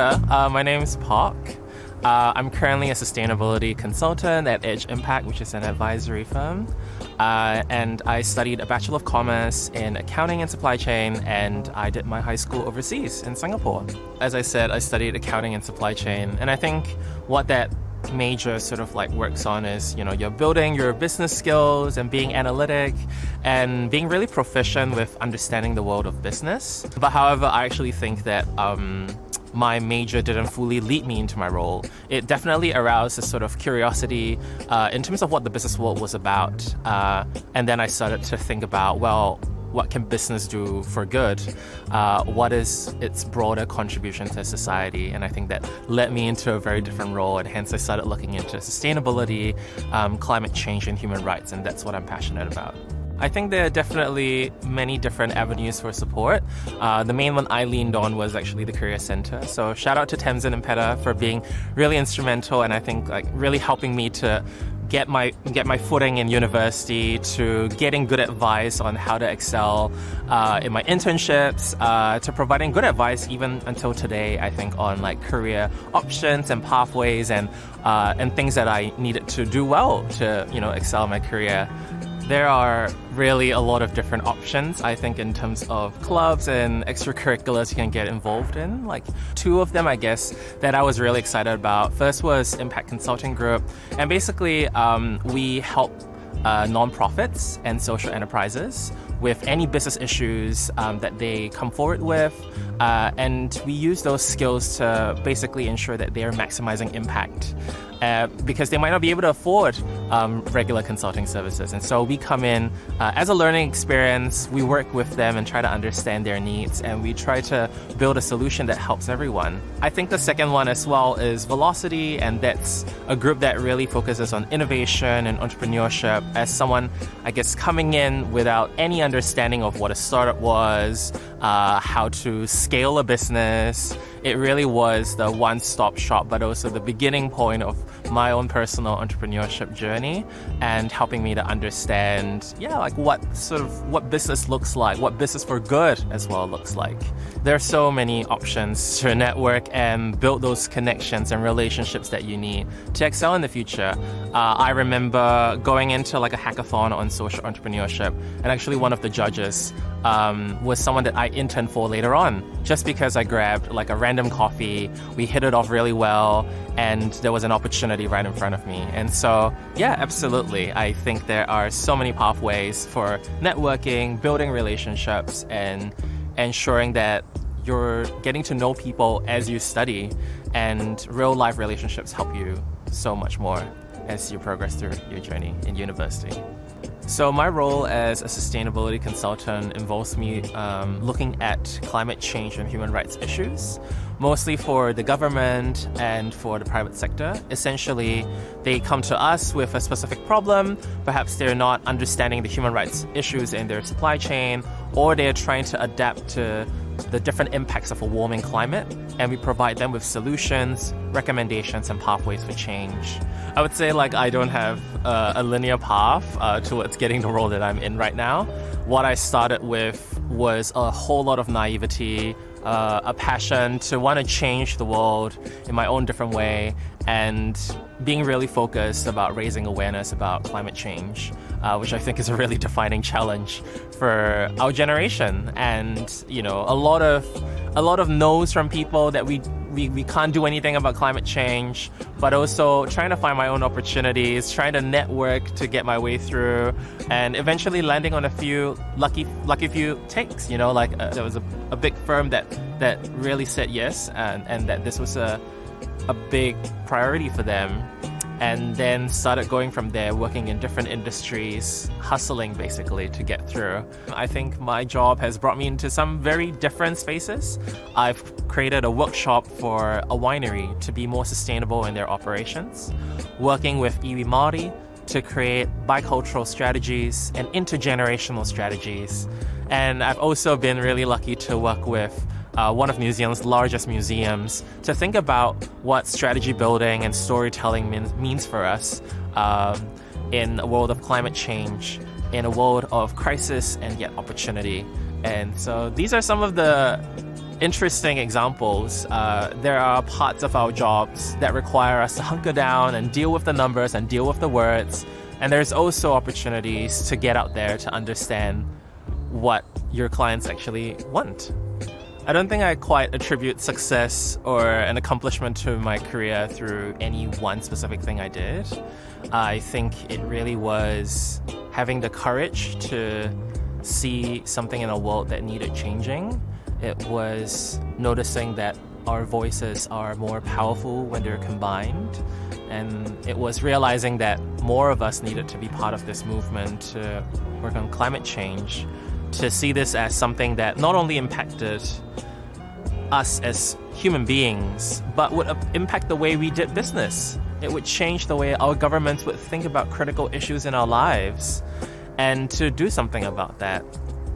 order, my name is Park. I'm currently a sustainability consultant at Edge Impact, which is an advisory firm. And I studied a Bachelor of Commerce in Accounting and Supply Chain, and I did my high school overseas in Singapore. As I said, I studied Accounting and Supply Chain, and I think what that major sort of like works on is, you're building your business skills and being analytic and being really proficient with understanding the world of business. But however, I actually think that my major didn't fully lead me into my role. It definitely aroused a sort of curiosity in terms of what the business world was about. And then I started to think about, what can business do for good? What is its broader contribution to society? And I think that led me into a very different role, and hence I started looking into sustainability, climate change, and human rights, and that's what I'm passionate about. I think there are definitely many different avenues for support. The main one I leaned on was actually the Career Centre. So shout out to Tenzin and Peta for being really instrumental, and I think really helping me to get my footing in university, to getting good advice on how to excel in my internships, to providing good advice even until today, I think, on career options and pathways and things that I needed to do well to excel in my career. There are really a lot of different options, I think, in terms of clubs and extracurriculars you can get involved in. Two of them, I guess, that I was really excited about. First was Impact Consulting Group. And basically, we help nonprofits and social enterprises with any business issues that they come forward with. And we use those skills to basically ensure that they're maximizing impact. Because they might not be able to afford regular consulting services. And so we come in as a learning experience, we work with them and try to understand their needs, and we try to build a solution that helps everyone. I think the second one as well is Velocity, and that's a group that really focuses on innovation and entrepreneurship. As someone, I guess, coming in without any understanding of what a startup was, how to scale a business, it really was the one-stop shop, but also the beginning point of my own personal entrepreneurship journey, and helping me to understand, what business looks like, what business for good as well looks like. There are so many options to network and build those connections and relationships that you need to excel in the future. I remember going into a hackathon on social entrepreneurship, and actually one of the judges was someone that I interned for later on, just because I grabbed a random coffee, we hit it off really well, and there was an opportunity right in front of me. And so, yeah, absolutely. I think there are so many pathways for networking, building relationships, and ensuring that you're getting to know people as you study, and real-life relationships help you so much more as you progress through your journey in university. So my role as a sustainability consultant involves me looking at climate change and human rights issues, mostly for the government and for the private sector. Essentially, they come to us with a specific problem. Perhaps they're not understanding the human rights issues in their supply chain, or they're trying to adapt to the different impacts of a warming climate, and we provide them with solutions, recommendations, and pathways for change. I would say I don't have a linear path towards getting the role that I'm in right now. What I started with was a whole lot of naivety, a passion to want to change the world in my own different way, and being really focused about raising awareness about climate change, which I think is a really defining challenge for our generation. And a lot of no's from people that we can't do anything about climate change, but also trying to find my own opportunities, trying to network to get my way through, and eventually landing on a few lucky few takes. There was a big firm that really said yes, and that this was a big priority for them, and then started going from there, working in different industries, hustling basically to get through. I think my job has brought me into some very different spaces. I've created a workshop for a winery to be more sustainable in their operations, working with iwi Māori to create bicultural strategies and intergenerational strategies. And I've also been really lucky to work with one of New Zealand's largest museums to think about what strategy building and storytelling means for us in a world of climate change, in a world of crisis and yet opportunity. And so these are some of the interesting examples. There are parts of our jobs that require us to hunker down and deal with the numbers and deal with the words. And there's also opportunities to get out there to understand what your clients actually want. I don't think I quite attribute success or an accomplishment to my career through any one specific thing I did. I think it really was having the courage to see something in a world that needed changing. It was noticing that our voices are more powerful when they're combined. And it was realizing that more of us needed to be part of this movement to work on climate change, to see this as something that not only impacted us as human beings, but would impact the way we did business. It would change the way our governments would think about critical issues in our lives, and to do something about that.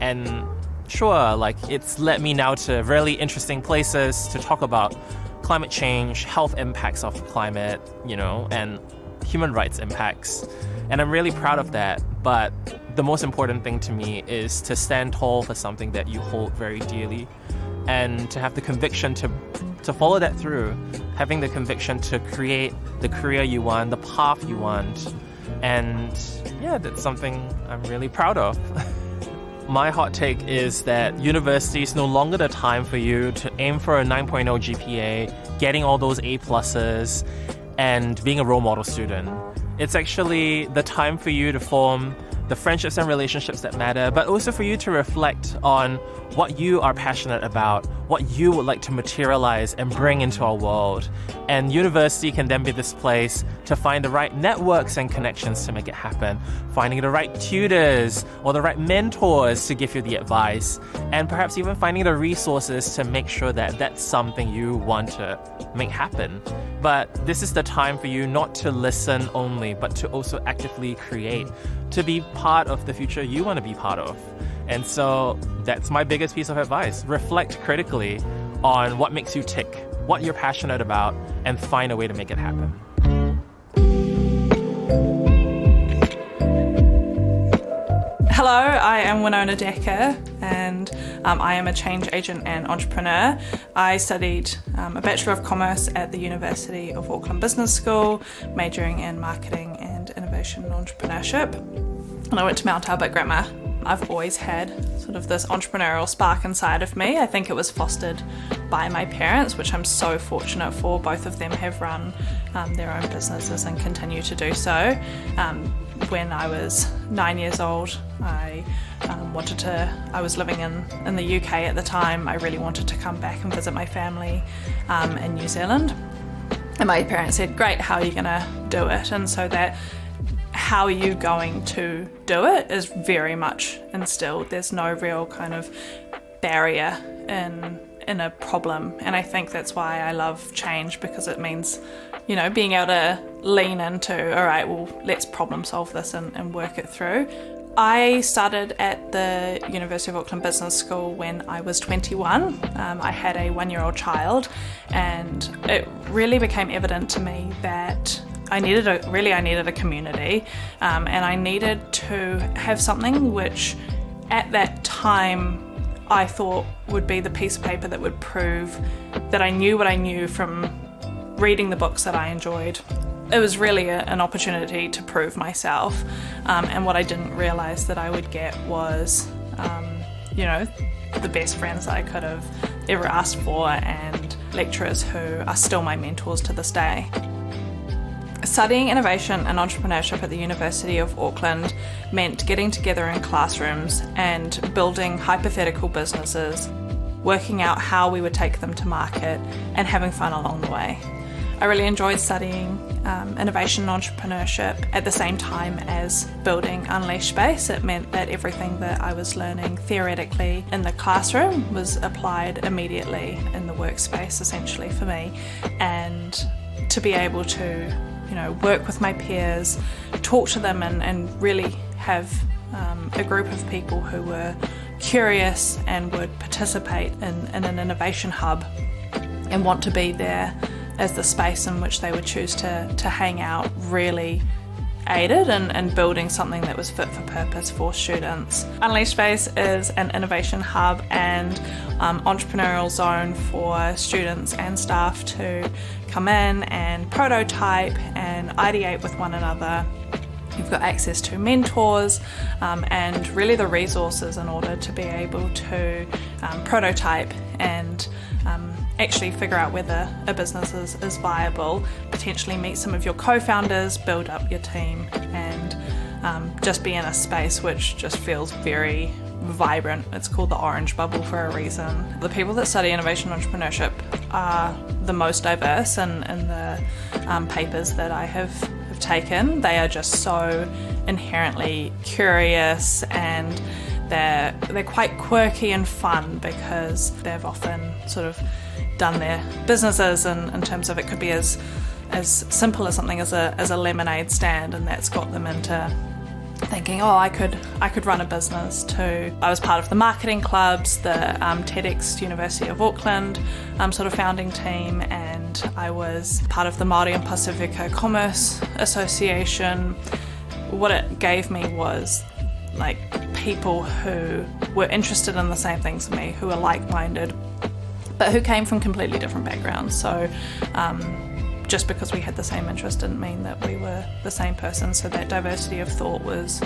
And sure, it's led me now to really interesting places to talk about climate change, health impacts of climate, and human rights impacts. And I'm really proud of that. But the most important thing to me is to stand tall for something that you hold very dearly, and to have the conviction to follow that through, having the conviction to create the career you want, the path you want. And yeah, that's something I'm really proud of. My hot take is that university is no longer the time for you to aim for a 9.0 GPA, getting all those A pluses, and being a role model student. It's actually the time for you to form the friendships and relationships that matter, but also for you to reflect on what you are passionate about, what you would like to materialize and bring into our world. And university can then be this place to find the right networks and connections to make it happen, finding the right tutors or the right mentors to give you the advice, and perhaps even finding the resources to make sure that that's something you want to make happen. But this is the time for you not to listen only, but to also actively create, to be part of the future you want to be part of. And so that's my biggest piece of advice. Reflect critically on what makes you tick, what you're passionate about, and find a way to make it happen. Hello, I am Winona Decker, and I am a change agent and entrepreneur. I studied a Bachelor of Commerce at the University of Auckland Business School, majoring in marketing and innovation and entrepreneurship. And I went to Mount Albert Grammar. I've always had sort of this entrepreneurial spark inside of me. I think it was fostered by my parents, which I'm so fortunate for. Both of them have run their own businesses and continue to do so. When I was 9 years old, I was living in the UK at the time. I really wanted to come back and visit my family in New Zealand. And my parents said, great, how are you going to do it? And so that how are you going to do it is very much instilled. There's no real kind of barrier in a problem. And I think that's why I love change, because it means, being able to lean into, all right, well, let's problem solve this and work it through. I started at the University of Auckland Business School when I was 21. I had a 1-year-old child, and it really became evident to me that I needed a community, and I needed to have something which at that time I thought would be the piece of paper that would prove that I knew what I knew from reading the books that I enjoyed. It was really an opportunity to prove myself, and what I didn't realise that I would get was, the best friends that I could have ever asked for, and lecturers who are still my mentors to this day. Studying innovation and entrepreneurship at the University of Auckland meant getting together in classrooms and building hypothetical businesses, working out how we would take them to market, and having fun along the way. I really enjoyed studying innovation and entrepreneurship at the same time as building Unleash Space. It meant that everything that I was learning theoretically in the classroom was applied immediately in the workspace, essentially, for me. And to be able to work with my peers, talk to them, and really have a group of people who were curious and would participate in an innovation hub and want to be there as the space in which they would choose to hang out really aided in building something that was fit for purpose for students. Unleashed Space is an innovation hub and entrepreneurial zone for students and staff to come in and prototype and ideate with one another. You've got access to mentors and really the resources in order to be able to prototype and actually figure out whether a business is viable, potentially meet some of your co-founders, build up your team, and just be in a space which just feels very vibrant. It's called the Orange Bubble for a reason. The people that study innovation entrepreneurship are the most diverse in the papers that I have taken. They are just so inherently curious, and they're quite quirky and fun because they've often sort of done their businesses in terms of it could be as simple as something as a lemonade stand, and that's got them into thinking, oh, I could run a business too. I was part of the marketing clubs, the TEDx University of Auckland sort of founding team, and I was part of the Māori and Pacifica Commerce Association. What it gave me was like people who were interested in the same things as me, who were like-minded, but who came from completely different backgrounds. So just because we had the same interest didn't mean that we were the same person. So that diversity of thought was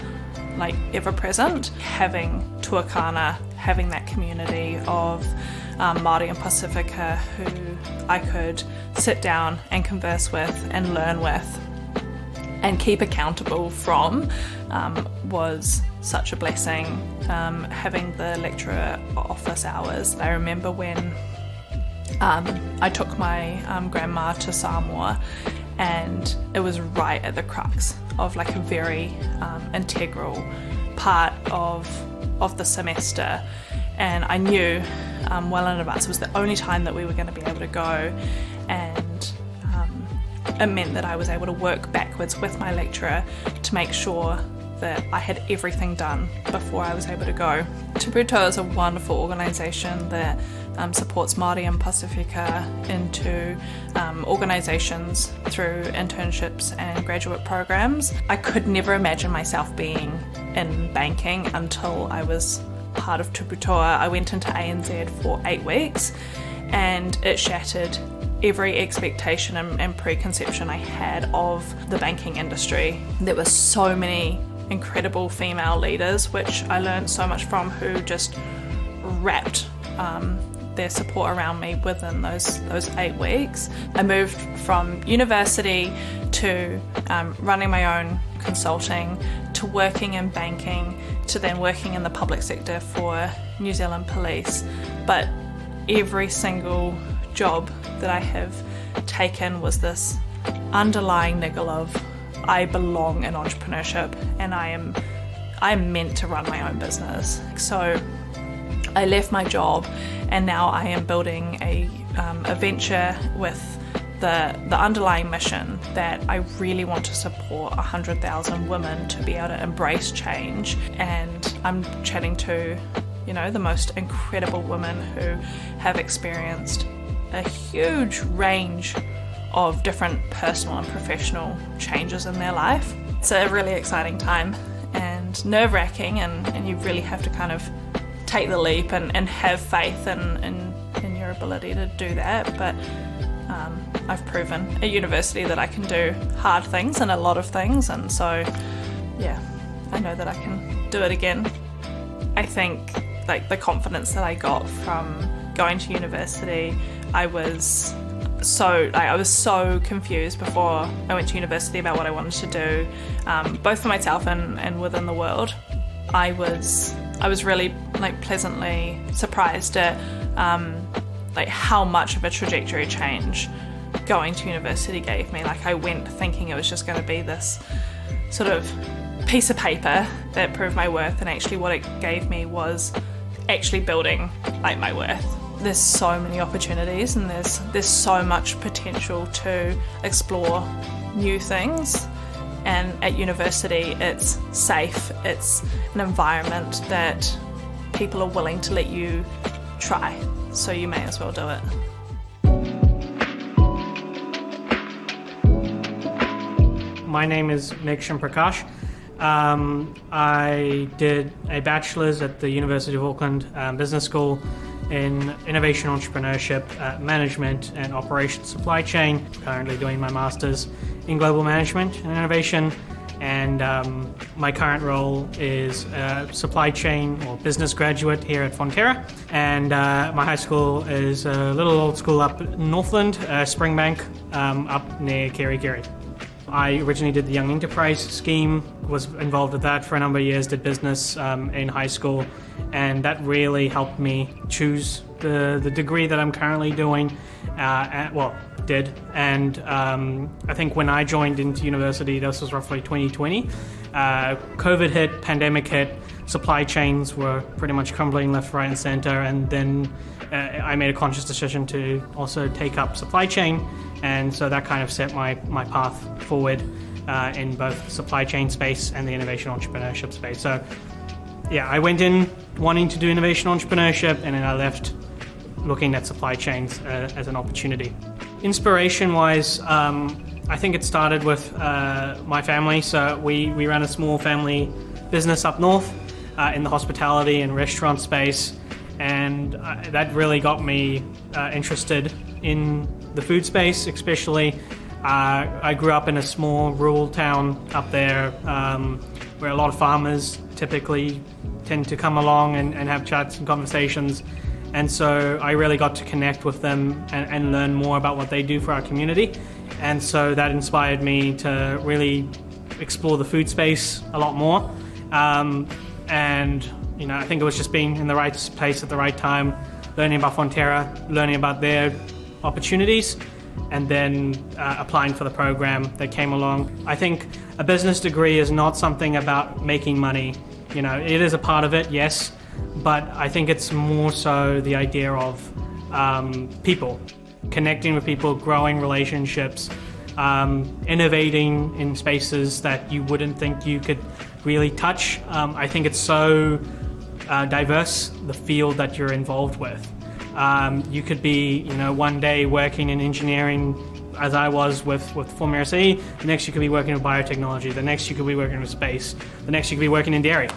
like ever present. Having tuakana, having that community of Māori and Pacifica who I could sit down and converse with and learn with and keep accountable from was such a blessing. Having the lecturer office hours. I remember when I took my grandma to Samoa, and it was right at the crux of like a very integral part of the semester, and I knew well in advance it was the only time that we were going to be able to go, and it meant that I was able to work backwards with my lecturer to make sure that I had everything done before I was able to go. Te Putoa is a wonderful organisation that supports Māori and Pacifica into organisations through internships and graduate programs. I could never imagine myself being in banking until I was part of Te Putoa. I went into ANZ for 8 weeks, and it shattered every expectation and preconception I had of the banking industry. There were so many incredible female leaders, which I learned so much from, who just wrapped their support around me within those 8 weeks. I moved from university to running my own consulting, to working in banking, to then working in the public sector for New Zealand Police. But every single job that I have taken was this underlying niggle of I belong in entrepreneurship, and I am meant to run my own business. So I left my job, and now I am building a venture with the underlying mission that I really want to support 100,000 women to be able to embrace change. And I'm chatting to, the most incredible women who have experienced a huge range of different personal and professional changes in their life. It's a really exciting time and nerve-wracking, and you really have to kind of take the leap and have faith in your ability to do that. But I've proven at university that I can do hard things and a lot of things, and so yeah, I know that I can do it again. I think like the confidence that I got from going to university, I was so confused before I went to university about what I wanted to do, both for myself and within the world. I was really pleasantly surprised at how much of a trajectory change going to university gave me. I went thinking it was just going to be this sort of piece of paper that proved my worth, and actually what it gave me was actually building my worth. There's so many opportunities, and there's so much potential to explore new things. And at university, it's safe. It's an environment that people are willing to let you try. So you may as well do it. my name is Megsham Prakash. I did a bachelor's at the University of Auckland Business School in Innovation Entrepreneurship, Management and Operations Supply Chain. Currently doing my master's in Global Management and Innovation. And my current role is a supply chain or business graduate here at Fonterra. And my high school is a little old school up in Northland, Springbank, up near Kerikeri. I originally did the Young Enterprise scheme, was involved with that for a number of years, did business in high school, and that really helped me choose the degree that I'm currently doing, did. And I think when I joined into university, this was roughly 2020, COVID hit, pandemic hit, supply chains were pretty much crumbling left, right and center, and then I made a conscious decision to also take up supply chain, and so that kind of set my path forward in both the supply chain space and the innovation entrepreneurship space. So yeah, I went in wanting to do innovation entrepreneurship, and then I left looking at supply chains as an opportunity. Inspiration-wise, I think it started with my family. So we ran a small family business up north in the hospitality and restaurant space, and that really got me interested in the food space, especially. I grew up in a small rural town up there where a lot of farmers typically tend to come along and have chats and conversations. And so I really got to connect with them and learn more about what they do for our community. And so that inspired me to really explore the food space a lot more. And I think it was just being in the right place at the right time, learning about Fonterra, learning about their opportunities, and then applying for the program that came along. I think a business degree is not something about making money. It is a part of it, yes, but I think it's more so the idea of people, connecting with people, growing relationships, innovating in spaces that you wouldn't think you could really touch. I think it's so diverse, the field that you're involved with. You could be, one day working in engineering, as I was with Formula C. The next you could be working with biotechnology. The next you could be working with space. The next you could be working in dairy.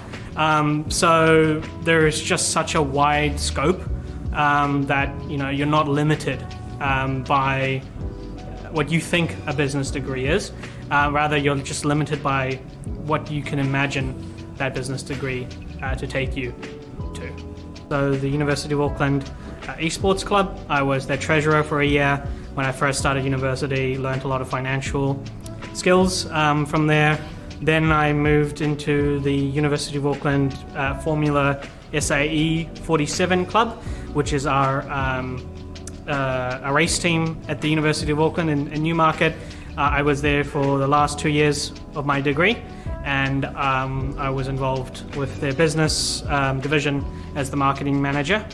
So there is just such a wide scope that you're not limited by what you think a business degree is. Rather, you're just limited by what you can imagine that business degree to take you to. So the University of Auckland Esports Club, I was their treasurer for a year. When I first started university, learned a lot of financial skills from there. Then I moved into the University of Auckland Formula SAE 47 Club, which is our a race team at the University of Auckland in Newmarket. I was there for the last 2 years of my degree, and I was involved with their business division as the marketing manager.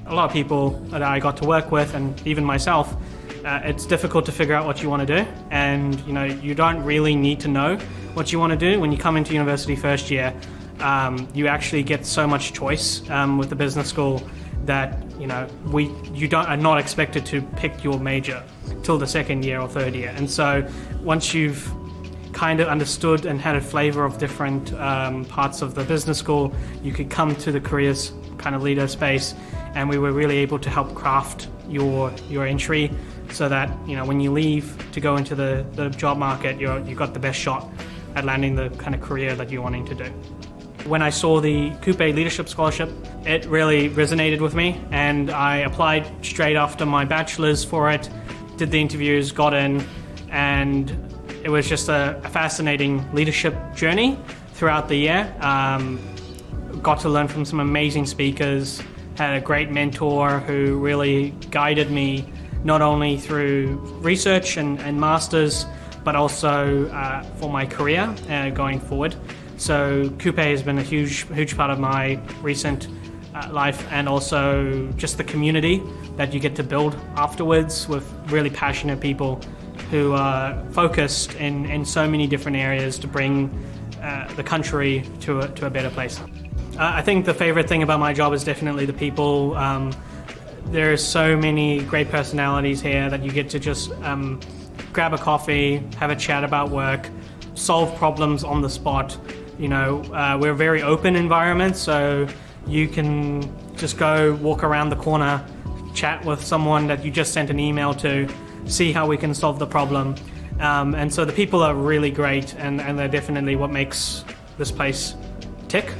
A lot of people that I got to work with, and even myself, it's difficult to figure out what you want to do, and you don't really need to know what you want to do. When you come into university first year, you actually get so much choice with the business school that you are not expected to pick your major till the second year or third year. And so once you've kind of understood and had a flavor of different parts of the business school, you could come to the careers kind of leader space, and we were really able to help craft your entry so that when you leave to go into the job market, you've got the best shot at landing the kind of career that you're wanting to do. When I saw the Coupe Leadership Scholarship, it really resonated with me, and I applied straight after my bachelor's for it, did the interviews, got in, and it was just a fascinating leadership journey throughout the year. Got to learn from some amazing speakers, had a great mentor who really guided me not only through research and masters, but also for my career going forward. So Coupe has been a huge part of my recent life, and also just the community that you get to build afterwards with really passionate people who are focused in so many different areas to bring the country to a better place. I think the favorite thing about my job is definitely the people. There are so many great personalities here that you get to just grab a coffee, have a chat about work, solve problems on the spot. We're a very open environment, so you can just go walk around the corner, chat with someone that you just sent an email to, see how we can solve the problem. And so the people are really great, and they're definitely what makes this place tick.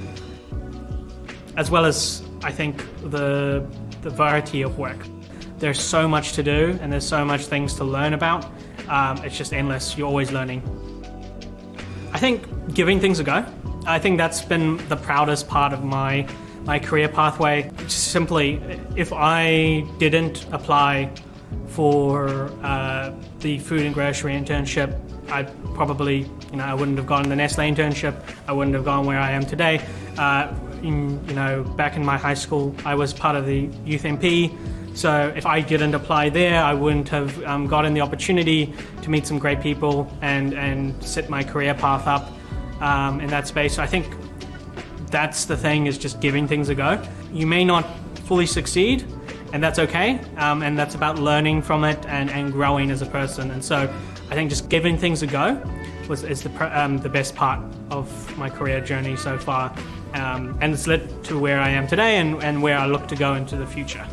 As well as, I think, the variety of work. There's so much to do, and there's so much things to learn about. It's just endless. You're always learning. I think giving things a go. I think that's been the proudest part of my career pathway. Simply, if I didn't apply for the food and grocery internship, I probably, I wouldn't have gotten the Nestle internship. I wouldn't have gone where I am today. Back in my high school, I was part of the Youth MP. So if I didn't apply there, I wouldn't have gotten the opportunity to meet some great people and set my career path up in that space. So I think that's the thing, is just giving things a go. You may not fully succeed, and that's okay. And that's about learning from it and growing as a person. And so I think just giving things a go is the best part of my career journey so far. And it's led to where I am today and where I look to go into the future.